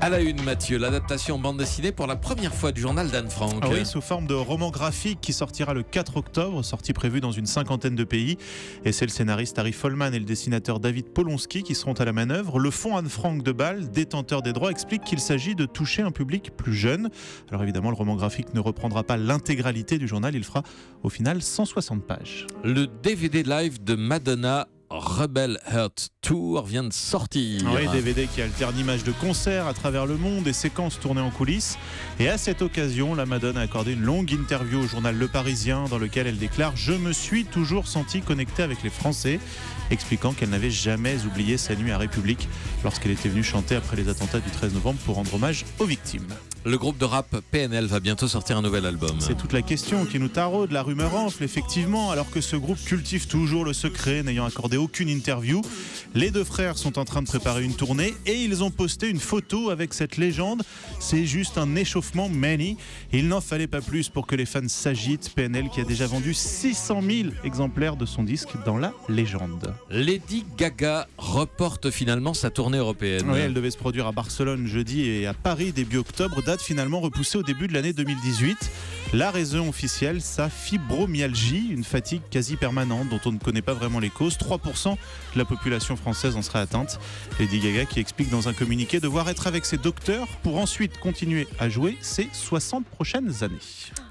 À la une, Mathieu, l'adaptation bande dessinée pour la première fois du journal d'Anne Frank. Ah oui, sous forme de roman graphique qui sortira le 4 octobre, sortie prévue dans une cinquantaine de pays. Et c'est le scénariste Harry Folman et le dessinateur David Polonsky qui seront à la manœuvre. Le fonds Anne Frank de Bâle, détenteur des droits, explique qu'il s'agit de toucher un public plus jeune. Alors évidemment, le roman graphique ne reprendra pas l'intégralité du journal, il fera au final 160 pages. Le DVD live de Madonna, Rebel Heart Tour, vient de sortir. Oui, DVD qui alterne images de concerts à travers le monde et séquences tournées en coulisses. Et à cette occasion, la Madone a accordé une longue interview au journal Le Parisien dans lequel elle déclare « Je me suis toujours sentie connectée avec les Français », expliquant qu'elle n'avait jamais oublié sa nuit à République lorsqu'elle était venue chanter après les attentats du 13 novembre pour rendre hommage aux victimes. Le groupe de rap PNL va bientôt sortir un nouvel album. C'est toute la question qui nous taraude, la rumeur enfle effectivement, alors que ce groupe cultive toujours le secret, n'ayant accordé aucune interview. Les deux frères sont en train de préparer une tournée et ils ont posté une photo avec cette légende. C'est juste un échauffement Manny. Il n'en fallait pas plus pour que les fans s'agitent. PNL qui a déjà vendu 600 000 exemplaires de son disque dans la légende. Lady Gaga reporte finalement sa tournée européenne. Oui, elle devait se produire à Barcelone jeudi et à Paris début octobre, date finalement repoussée au début de l'année 2018. La raison officielle, sa fibromyalgie, une fatigue quasi permanente dont on ne connaît pas vraiment les causes. 3% de la population française en serait atteinte. Lady Gaga qui explique dans un communiqué devoir être avec ses docteurs pour ensuite continuer à jouer ses 60 prochaines années.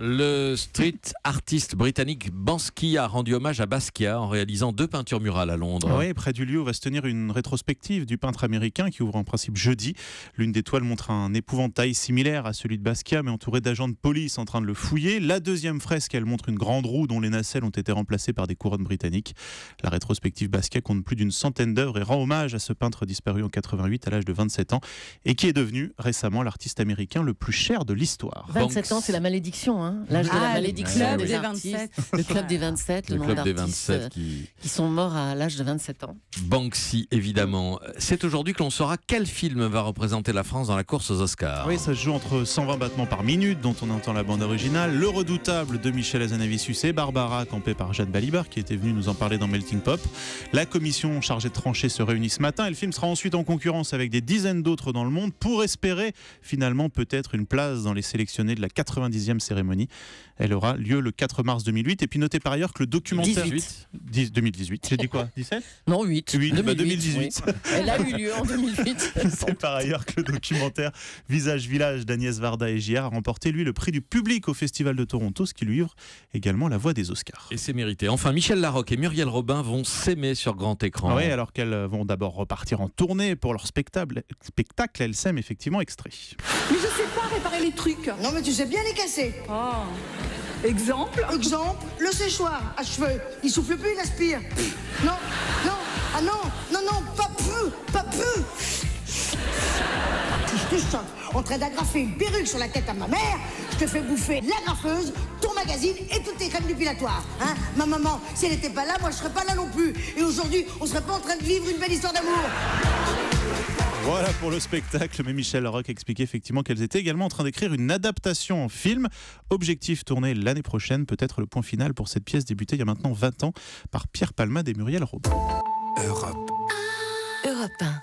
Le street artiste britannique Banksy a rendu hommage à Basquiat en réalisant 2 peintures murales à Londres. Oui, près du lieu où va se tenir une rétrospective du peintre américain qui ouvre en principe jeudi. L'une des toiles montre un épouvantail similaire à celui de Basquiat mais entouré d'agents de police en train de le fouiller. La deuxième fresque, elle montre une grande roue dont les nacelles ont été remplacées par des couronnes britanniques. La rétrospective Basquiat compte plus d'une centaine d'œuvres et rend hommage à ce peintre disparu en 88 à l'âge de 27 ans et qui est devenu récemment l'artiste américain le plus cher de l'histoire. 27 ans, c'est la malédiction, hein. L'âge de la malédiction le des club des artistes. 27. Le club des 27, le nombre club des d'artistes 27 qui sont morts à l'âge de 27 ans. Banksy, évidemment. C'est aujourd'hui que l'on saura quel film va représenter la France dans la course aux Oscars. Oui, ça se joue entre 120 battements par minute, dont on entend la bande originale, Le Redoutable de Michel Hazanavicius et Barbara, campée par Jeanne Balibar, qui était venue nous en parler dans Melting Pop. La commission chargée de trancher se réunit ce matin et le film sera ensuite en concurrence avec des dizaines d'autres dans le monde pour espérer finalement peut-être une place dans les sélectionnés de la 90e cérémonie. Elle aura lieu le 4 mars 2008. Et puis notez par ailleurs que le documentaire... 2018. J'ai dit quoi 17 Non, 8. 2018. Oui. Elle a eu lieu en 2008. C'est par ailleurs que le documentaire Visage Village d'Agnès Varda et JR a remporté lui le prix du public au Festival de Toronto, ce qui lui ouvre également la voie des Oscars. Et c'est mérité. Enfin, Michel Larocque et Muriel Robin vont s'aimer sur grand écran. Oui, alors qu'elles vont d'abord repartir en tournée pour leur spectacle, elles s'aiment effectivement extrait. Mais je sais pas réparer les trucs. Non mais tu sais bien les casser. Oh. Exemple. Exemple, le séchoir à cheveux. Il souffle plus, il aspire. Non, non, ah non, pas plus. Je te choque. En train d'agrafer une perruque sur la tête à ma mère, je te fais bouffer la graffeuse, ton magazine et toutes tes crèmes dépilatoires. Hein, ma maman, si elle n'était pas là, moi je serais pas là non plus. Et aujourd'hui, on serait pas en train de vivre une belle histoire d'amour. Voilà pour le spectacle, mais Michel Larocque expliquait effectivement qu'elles étaient également en train d'écrire une adaptation en film. Objectif tourné l'année prochaine, peut-être le point final pour cette pièce débutée il y a maintenant 20 ans par Pierre Palmade et Muriel Robin. Europe 1.